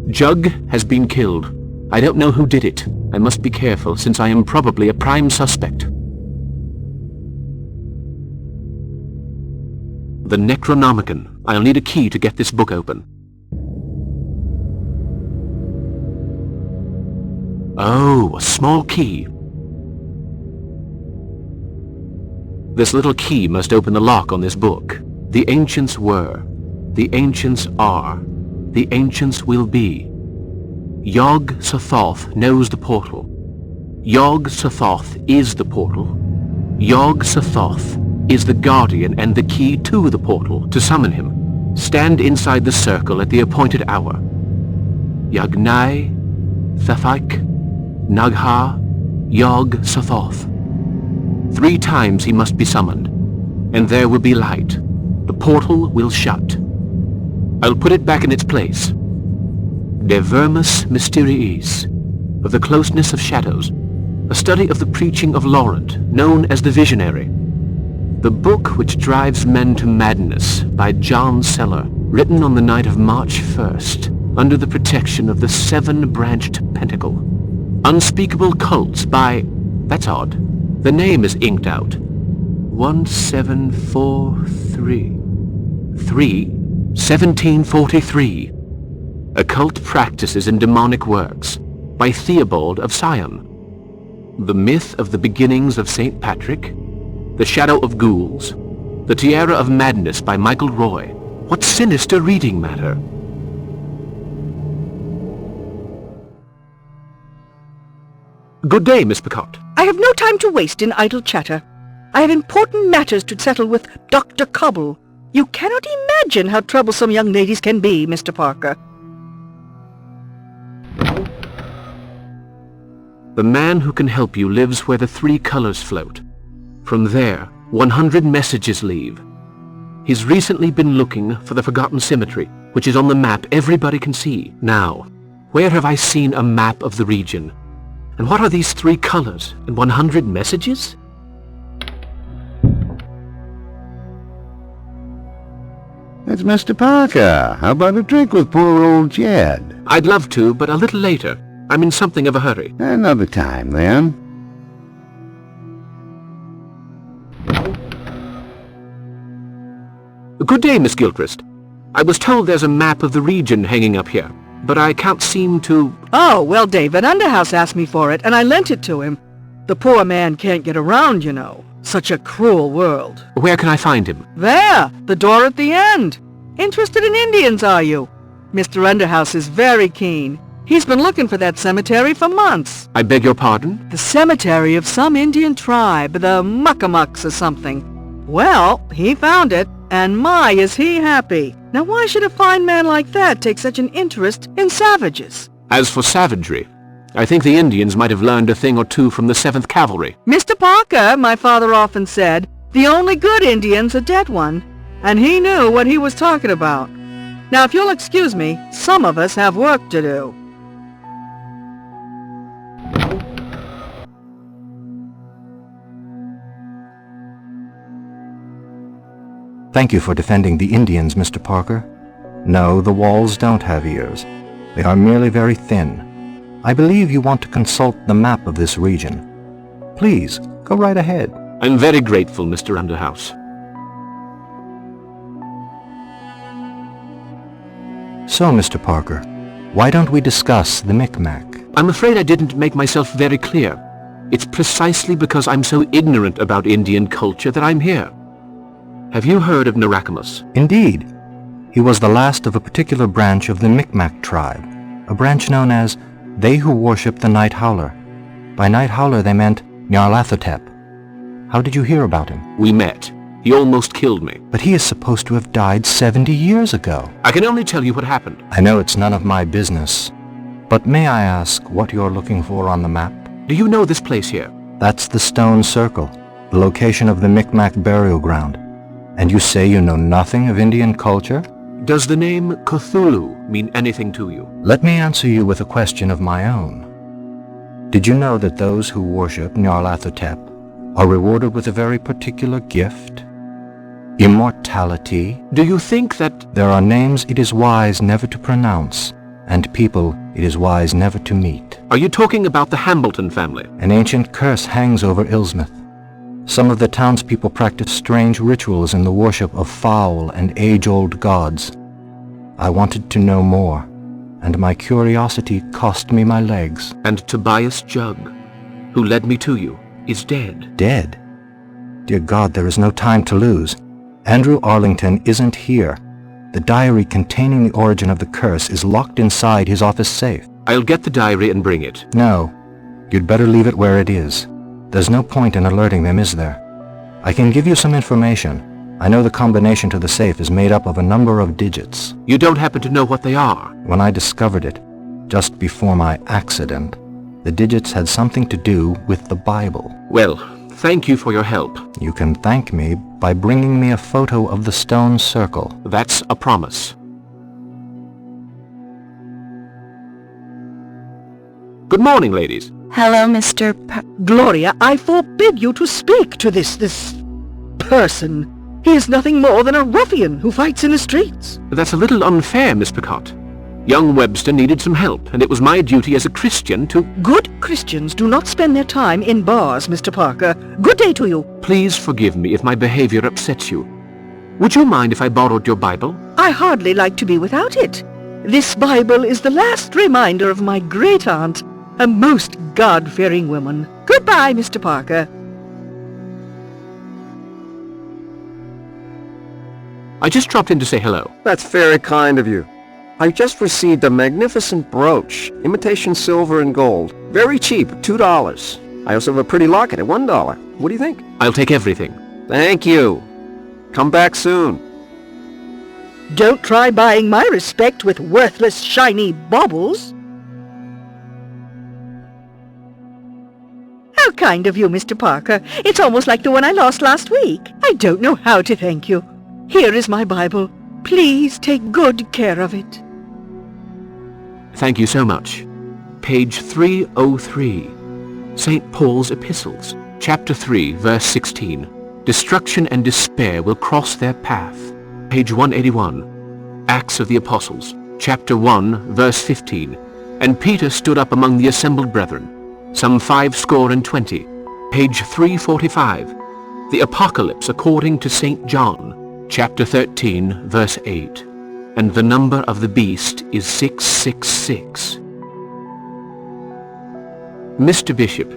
Jug has been killed. I don't know who did it. I must be careful, since I am probably a prime suspect. The Necronomicon. I'll need a key to get this book open. Oh, a small key. This little key must open the lock on this book. The ancients were. The ancients are. The ancients will be. Yog-Sothoth knows the portal. Yog-Sothoth is the portal. Yog-Sothoth is the guardian and the key to the portal. To summon him, stand inside the circle at the appointed hour. Yagnai, Thafik, Nagha, Yog-Sothoth. 3 times he must be summoned, and there will be light. The portal will shut. I'll put it back in its place. De Vermis Mysteriis, of the closeness of shadows, a study of the preaching of Laurent, known as the Visionary. The book which drives men to madness, by John Seller, written on the night of March 1st, under the protection of the 7-branched pentacle. Unspeakable cults by... That's odd. The name is inked out. 1743. 1743. Occult Practices and Demonic Works, by Theobald of Sion. The Myth of the Beginnings of St. Patrick. The Shadow of Ghouls. The Tiara of Madness by Michael Roy. What sinister reading matter! Good day, Miss Picot. I have no time to waste in idle chatter. I have important matters to settle with Dr. Cobble. You cannot imagine how troublesome young ladies can be, Mr. Parker. The man who can help you lives where the 3 colors float. From there, 100 messages leave. He's recently been looking for the Forgotten Symmetry, which is on the map everybody can see. Now, where have I seen a map of the region? And what are these 3 colors and 100 messages? It's Mr. Parker. How about a drink with poor old Jed? I'd love to, but a little later. I'm in something of a hurry. Another time, then. Good day, Miss Gilchrist. I was told there's a map of the region hanging up here, but I can't seem to... Oh, well, David Underhouse asked me for it, and I lent it to him. The poor man can't get around, you know. Such a cruel world. Where can I find him? There, the door at the end. Interested in Indians, are you? Mr. Underhouse is very keen. He's been looking for that cemetery for months. I beg your pardon? The cemetery of some Indian tribe, the Muckamucks or something. Well, he found it, and my, is he happy. Now why should a fine man like that take such an interest in savages? As for savagery, I think the Indians might have learned a thing or two from the 7th Cavalry. Mr. Parker, my father often said, the only good Indian's a dead one, and he knew what he was talking about. Now, if you'll excuse me, some of us have work to do. Thank you for defending the Indians, Mr. Parker. No, the walls don't have ears. They are merely very thin. I believe you want to consult the map of this region. Please, go right ahead. I'm very grateful, Mr. Underhouse. So, Mr. Parker, why don't we discuss the Micmac? I'm afraid I didn't make myself very clear. It's precisely because I'm so ignorant about Indian culture that I'm here. Have you heard of Narakamus? Indeed. He was the last of a particular branch of the Micmac tribe, a branch known as They Who Worship the Night Howler. By Night Howler they meant Nyarlathotep. How did you hear about him? We met. He almost killed me. But he is supposed to have died 70 years ago. I can only tell you what happened. I know it's none of my business. But may I ask what you're looking for on the map? Do you know this place here? That's the stone circle, the location of the Micmac burial ground. And you say you know nothing of Indian culture? Does the name Cthulhu mean anything to you? Let me answer you with a question of my own. Did you know that those who worship Nyarlathotep are rewarded with a very particular gift? Immortality. Do you think that... There are names it is wise never to pronounce. and people it is wise never to meet. Are you talking about the Hambleton family? An ancient curse hangs over Ilsmith. Some of the townspeople practice strange rituals in the worship of foul and age-old gods. I wanted to know more, and my curiosity cost me my legs. And Tobias Jug, who led me to you, is dead. Dead? Dear God, there is no time to lose. Andrew Arlington isn't here. The diary containing the origin of the curse is locked inside his office safe. I'll get the diary and bring it. No, you'd better leave it where it is. There's no point in alerting them, is there? I can give you some information. I know the combination to the safe is made up of a number of digits. You don't happen to know what they are? When I discovered it, just before my accident, the digits had something to do with the Bible. Well, thank you for your help. You can thank me by bringing me a photo of the stone circle. That's a promise. Good morning, ladies. Hello, Mr. Gloria, I forbid you to speak to this person. He is nothing more than a ruffian who fights in the streets. That's a little unfair, Miss Picot. Young Webster needed some help, and it was my duty as a Christian to... Good Christians do not spend their time in bars, Mr. Parker. Good day to you. Please forgive me if my behavior upsets you. Would you mind if I borrowed your Bible? I hardly like to be without it. This Bible is the last reminder of my great-aunt, a most God-fearing woman. Goodbye, Mr. Parker. I just dropped in to say hello. That's very kind of you. I just received a magnificent brooch, imitation silver and gold. Very cheap, $2. I also have a pretty locket at $1. What do you think? I'll take everything. Thank you. Come back soon. Don't try buying my respect with worthless, shiny baubles. How kind of you, Mr. Parker. It's almost like the one I lost last week. I don't know how to thank you. Here is my Bible. Please take good care of it. Thank you so much. Page 303. St. Paul's Epistles, chapter 3, verse 16. Destruction and despair will cross their path. Page 181. Acts of the Apostles, chapter 1, verse 15. And Peter stood up among the assembled brethren, some 80. Page 345. The Apocalypse according to St. John, chapter 13, verse 8. And the number of the beast is 666. Mr. Bishop,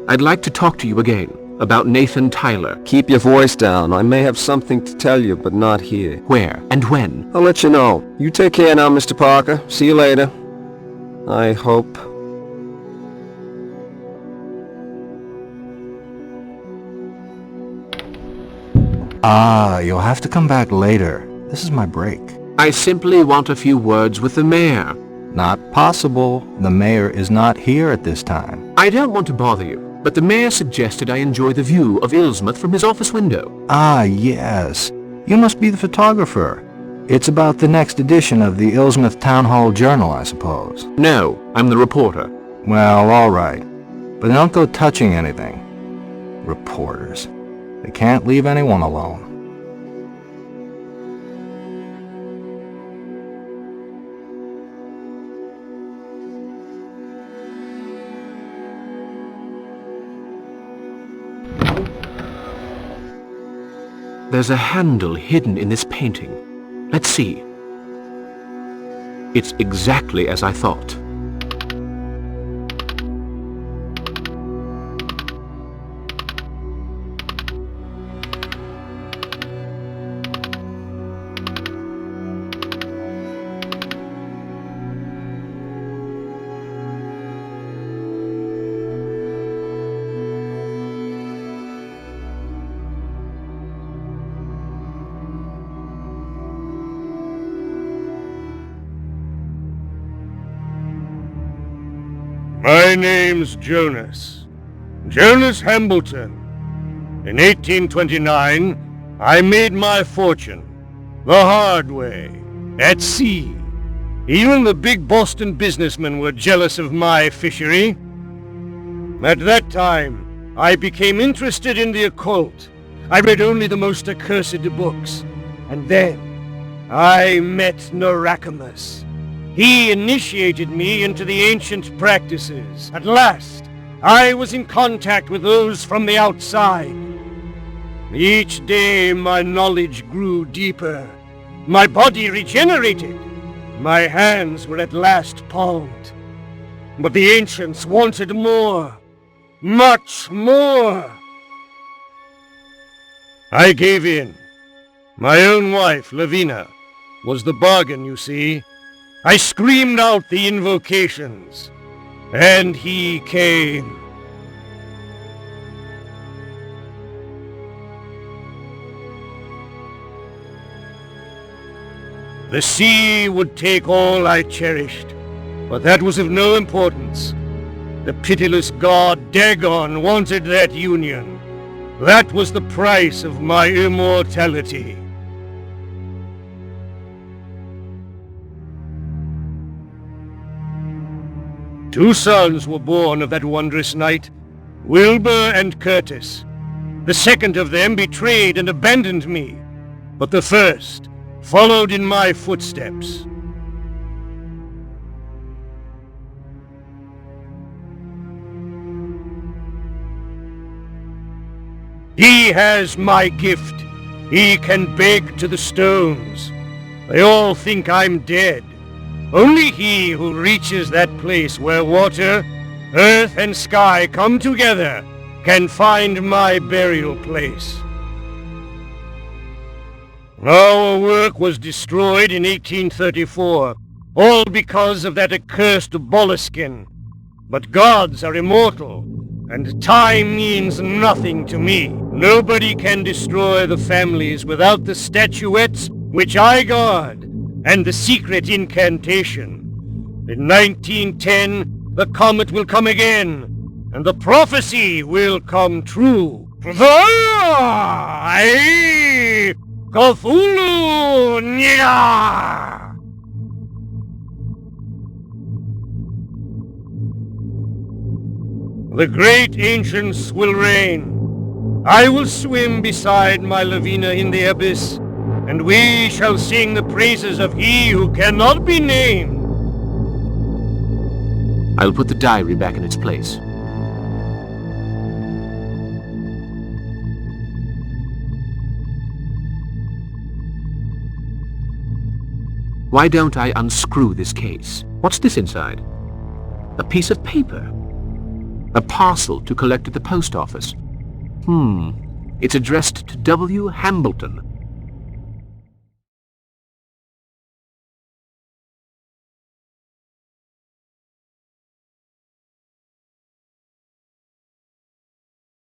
I'd like to talk to you again about Nathan Tyler. Keep your voice down. I may have something to tell you, but not here. Where and when? I'll let you know. You take care now, Mr. Parker. See you later. I hope. You'll have to come back later. This is my break. I simply want a few words with the mayor. Not possible. The mayor is not here at this time. I don't want to bother you, but the mayor suggested I enjoy the view of Ilsmouth from his office window. Yes. You must be the photographer. It's about the next edition of the Ilsmouth Town Hall Journal, I suppose. No, I'm the reporter. Well, all right. But don't go touching anything. Reporters. They can't leave anyone alone. There's a handle hidden in this painting. Let's see. It's exactly as I thought. My name's Jonas. Jonas Hambleton. In 1829, I made my fortune. The hard way. At sea. Even the big Boston businessmen were jealous of my fishery. At that time, I became interested in the occult. I read only the most accursed books. And then, I met Narakamus. He initiated me into the ancient practices. At last, I was in contact with those from the outside. Each day my knowledge grew deeper. My body regenerated. My hands were at last palmed. But the ancients wanted more. Much more. I gave in. My own wife, Lavina, was the bargain, you see. I screamed out the invocations, and he came. The sea would take all I cherished, but that was of no importance. The pitiless god Dagon wanted that union. That was the price of my immortality. Two sons were born of that wondrous night, Wilbur and Curtis. The second of them betrayed and abandoned me, but the first followed in my footsteps. He has my gift. He can beg to the stones. They all think I'm dead. Only he who reaches that place where water, earth, and sky come together can find my burial place. Our work was destroyed in 1834, all because of that accursed Boleskine. But gods are immortal, and time means nothing to me. Nobody can destroy the families without the statuettes which I guard, and the secret incantation. In 1910, the comet will come again, and the prophecy will come true. Cthulhu! Nya! The great ancients will reign. I will swim beside my Lavina in the abyss, and we shall sing the praises of he who cannot be named. I'll put the diary back in its place. Why don't I unscrew this case? What's this inside? A piece of paper. A parcel to collect at the post office. It's addressed to W. Hambleton,